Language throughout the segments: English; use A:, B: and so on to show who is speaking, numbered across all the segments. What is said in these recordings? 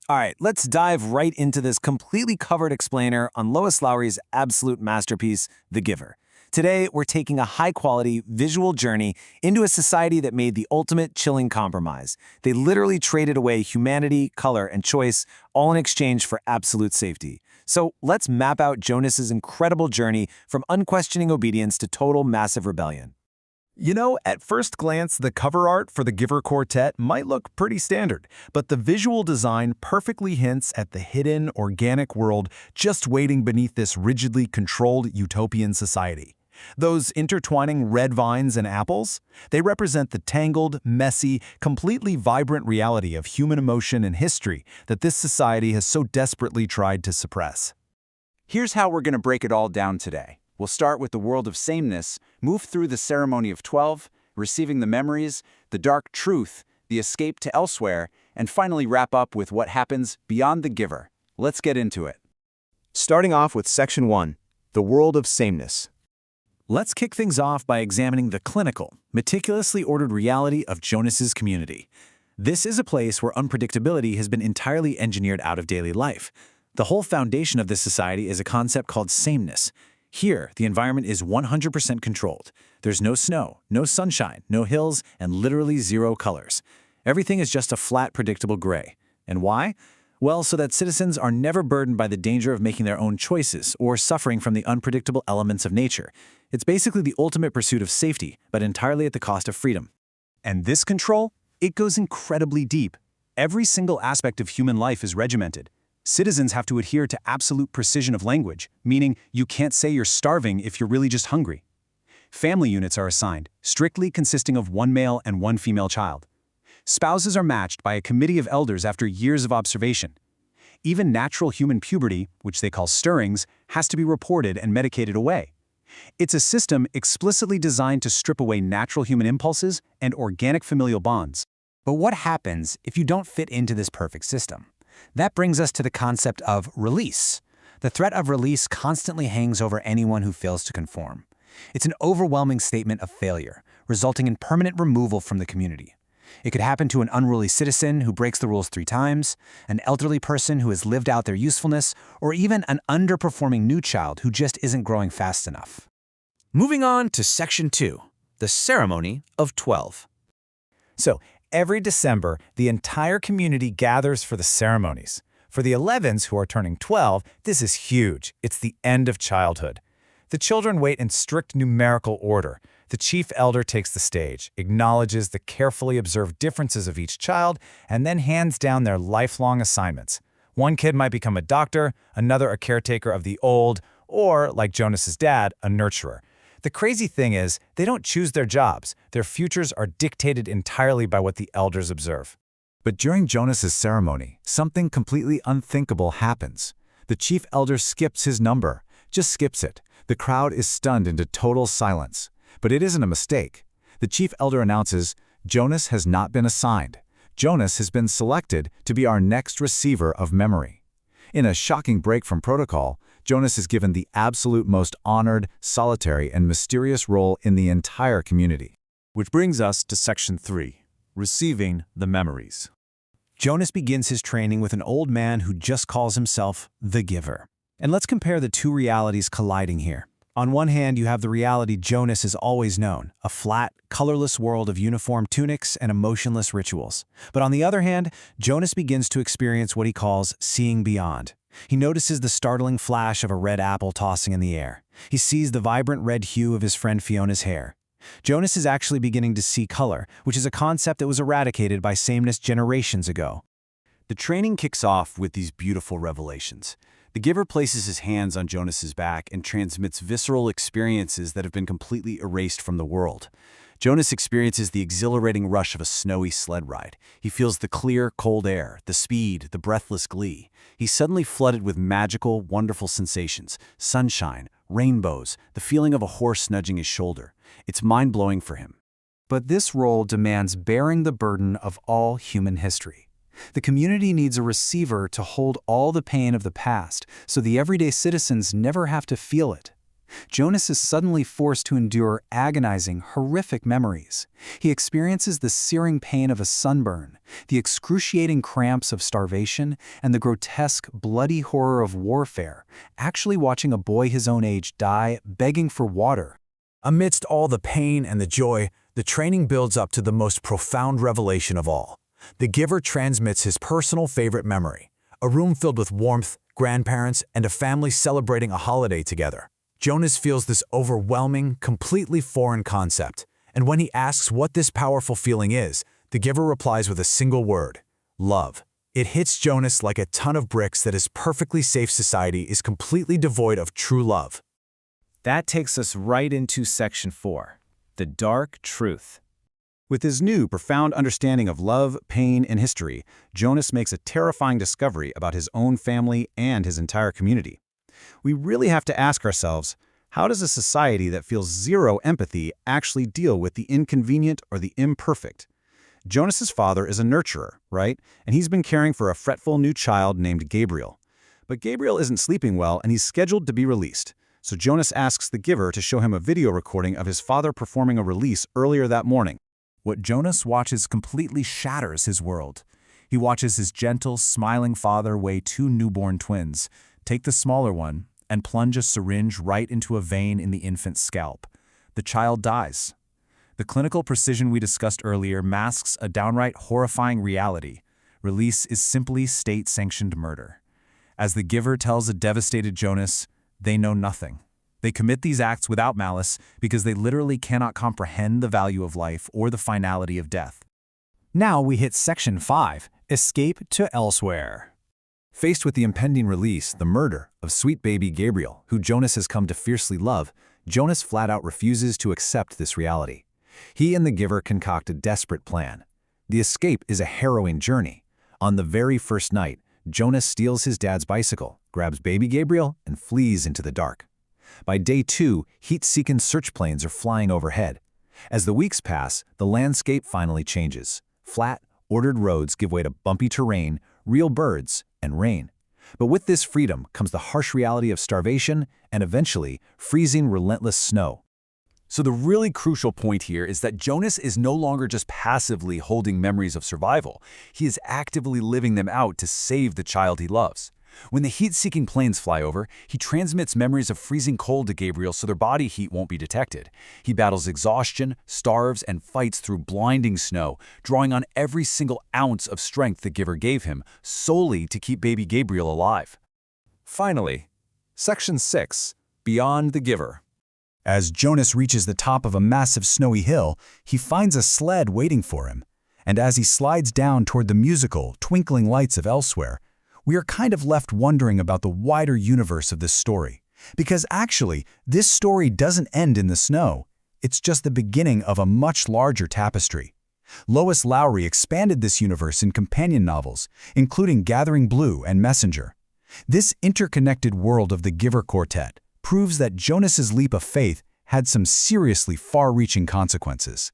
A: All right, let's dive right into this completely covered explainer on Lois Lowry's absolute masterpiece, The Giver. Today, we're taking a high-quality visual journey into a society that made the ultimate chilling compromise. They literally traded away humanity, color, and choice, all in exchange for absolute safety. So let's map out Jonas's incredible journey from unquestioning obedience to total massive rebellion.
B: You know, at first glance, the cover art for the Giver Quartet might look pretty standard, but the visual design perfectly hints at the hidden, organic world just waiting beneath this rigidly controlled utopian society. Those intertwining red vines and apples? They represent the tangled, messy, completely vibrant reality of human emotion and history that this society has so desperately tried to suppress.
C: Here's how we're going to break it all down today. We'll start with the world of sameness, move through the ceremony of 12, receiving the memories, the dark truth, the escape to elsewhere, and finally wrap up with what happens beyond the giver. Let's get into it.
D: Starting off with Section 1, the world of sameness.
A: Let's kick things off by examining the clinical, meticulously ordered reality of Jonas's community. This is a place where unpredictability has been entirely engineered out of daily life. The whole foundation of this society is a concept called sameness. Here, the environment is 100% controlled. There's no snow, no sunshine, no hills, and literally zero colors. Everything is just a flat, predictable gray. And why? Well, so that citizens are never burdened by the danger of making their own choices or suffering from the unpredictable elements of nature. It's basically the ultimate pursuit of safety, but entirely at the cost of freedom.
E: And this control, it goes incredibly deep. Every single aspect of human life is regimented. Citizens have to adhere to absolute precision of language, meaning you can't say you're starving if you're really just hungry. Family units are assigned, strictly consisting of one male and one female child. Spouses are matched by a committee of elders after years of observation. Even natural human puberty, which they call stirrings, has to be reported and medicated away. It's a system explicitly designed to strip away natural human impulses and organic familial bonds.
F: But what happens if you don't fit into this perfect system? That brings us to the concept of release. The threat of release constantly hangs over anyone who fails to conform. It's an overwhelming statement of failure, resulting in permanent removal from the community. It could happen to an unruly citizen who breaks the rules 3 times, an elderly person who has lived out their usefulness, or even an underperforming new child who just isn't growing fast enough.
G: Moving on to Section 2, the ceremony of 12.
B: So, every December, the entire community gathers for the ceremonies. For the 11s who are turning 12, this is huge. It's the end of childhood. The children wait in strict numerical order. The chief elder takes the stage, acknowledges the carefully observed differences of each child, and then hands down their lifelong assignments. One kid might become a doctor, another a caretaker of the old, or, like Jonas's dad, a nurturer. The crazy thing is, they don't choose their jobs. Their futures are dictated entirely by what the elders observe. But during Jonas's ceremony, something completely unthinkable happens. The chief elder skips his number, just skips it. The crowd is stunned into total silence. But it isn't a mistake. The chief elder announces, Jonas has not been assigned. Jonas has been selected to be our next receiver of memory. In a shocking break from protocol, Jonas is given the absolute most honored, solitary, and mysterious role in the entire community.
E: Which brings us to Section 3, receiving the memories.
A: Jonas begins his training with an old man who just calls himself the Giver. And let's compare the two realities colliding here. On one hand, you have the reality Jonas has always known, a flat, colorless world of uniform tunics and emotionless rituals. But on the other hand, Jonas begins to experience what he calls seeing beyond. He notices the startling flash of a red apple tossing in the air. He sees the vibrant red hue of his friend Fiona's hair. Jonas is actually beginning to see color, which is a concept that was eradicated by sameness generations ago.
E: The training kicks off with these beautiful revelations. The Giver places his hands on Jonas's back and transmits visceral experiences that have been completely erased from the world. Jonas experiences the exhilarating rush of a snowy sled ride. He feels the clear, cold air, the speed, the breathless glee. He's suddenly flooded with magical, wonderful sensations, sunshine, rainbows, the feeling of a horse nudging his shoulder. It's mind-blowing for him.
F: But this role demands bearing the burden of all human history. The community needs a receiver to hold all the pain of the past, so the everyday citizens never have to feel it.
E: Jonas is suddenly forced to endure agonizing, horrific memories. He experiences the searing pain of a sunburn, the excruciating cramps of starvation, and the grotesque, bloody horror of warfare, actually watching a boy his own age die, begging for water.
B: Amidst all the pain and the joy, the training builds up to the most profound revelation of all. The giver transmits his personal favorite memory, a room filled with warmth, grandparents, and a family celebrating a holiday together. Jonas feels this overwhelming, completely foreign concept, and when he asks what this powerful feeling is, the giver replies with a single word: love. It hits Jonas like a ton of bricks that his perfectly safe society is completely devoid of true love.
A: That takes us right into Section 4, the dark truth.
E: With his new, profound understanding of love, pain, and history, Jonas makes a terrifying discovery about his own family and his entire community. We really have to ask ourselves, how does a society that feels zero empathy actually deal with the inconvenient or the imperfect? Jonas's father is a nurturer, right? And he's been caring for a fretful new child named Gabriel. But Gabriel isn't sleeping well and he's scheduled to be released. So Jonas asks the giver to show him a video recording of his father performing a release earlier that morning. What Jonas watches completely shatters his world. He watches his gentle, smiling father weigh 2 newborn twins, take the smaller one, and plunge a syringe right into a vein in the infant's scalp. The child dies. The clinical precision we discussed earlier masks a downright horrifying reality. Release is simply state-sanctioned murder. As the giver tells a devastated Jonas, they know nothing. They commit these acts without malice because they literally cannot comprehend the value of life or the finality of death.
A: Now we hit Section 5, escape to elsewhere.
E: Faced with the impending release, the murder of sweet baby Gabriel, who Jonas has come to fiercely love, Jonas flat out refuses to accept this reality. He and the giver concoct a desperate plan. The escape is a harrowing journey. On the very first night, Jonas steals his dad's bicycle, grabs baby Gabriel, and flees into the dark. By day 2, heat-seeking search planes are flying overhead. As the weeks pass, the landscape finally changes. Flat, ordered roads give way to bumpy terrain, real birds, and rain. But with this freedom comes the harsh reality of starvation and eventually freezing, relentless snow.
C: So the really crucial point here is that Jonas is no longer just passively holding memories of survival. He is actively living them out to save the child he loves. When the heat-seeking planes fly over, he transmits memories of freezing cold to Gabriel so their body heat won't be detected. He battles exhaustion, starves, and fights through blinding snow, drawing on every single ounce of strength the giver gave him, solely to keep baby Gabriel alive.
E: Finally, Section 6, Beyond the Giver. As Jonas reaches the top of a massive snowy hill, he finds a sled waiting for him. And as he slides down toward the musical, twinkling lights of Elsewhere, we are kind of left wondering about the wider universe of this story. Because actually, this story doesn't end in the snow. It's just the beginning of a much larger tapestry. Lois Lowry expanded this universe in companion novels, including Gathering Blue and Messenger. This interconnected world of the Giver Quartet proves that Jonas's leap of faith had some seriously far-reaching consequences.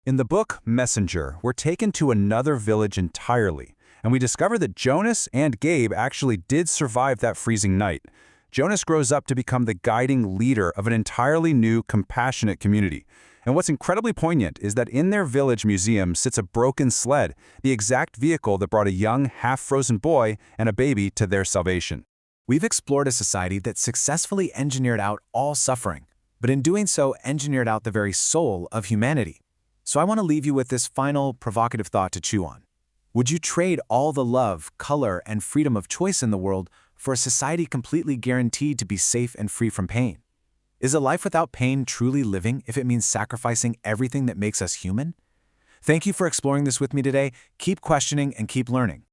E: In the book Messenger, we're taken to another village entirely, and we discover that Jonas and Gabe actually did survive that freezing night. Jonas grows up to become the guiding leader of an entirely new, compassionate community. And what's incredibly poignant is that in their village museum sits a broken sled, the exact vehicle that brought a young, half-frozen boy and a baby to their salvation.
A: We've explored a society that successfully engineered out all suffering, but in doing so engineered out the very soul of humanity. So I want to leave you with this final provocative thought to chew on. Would you trade all the love, color, and freedom of choice in the world for a society completely guaranteed to be safe and free from pain? Is a life without pain truly living if it means sacrificing everything that makes us human? Thank you for exploring this with me today. Keep questioning and keep learning.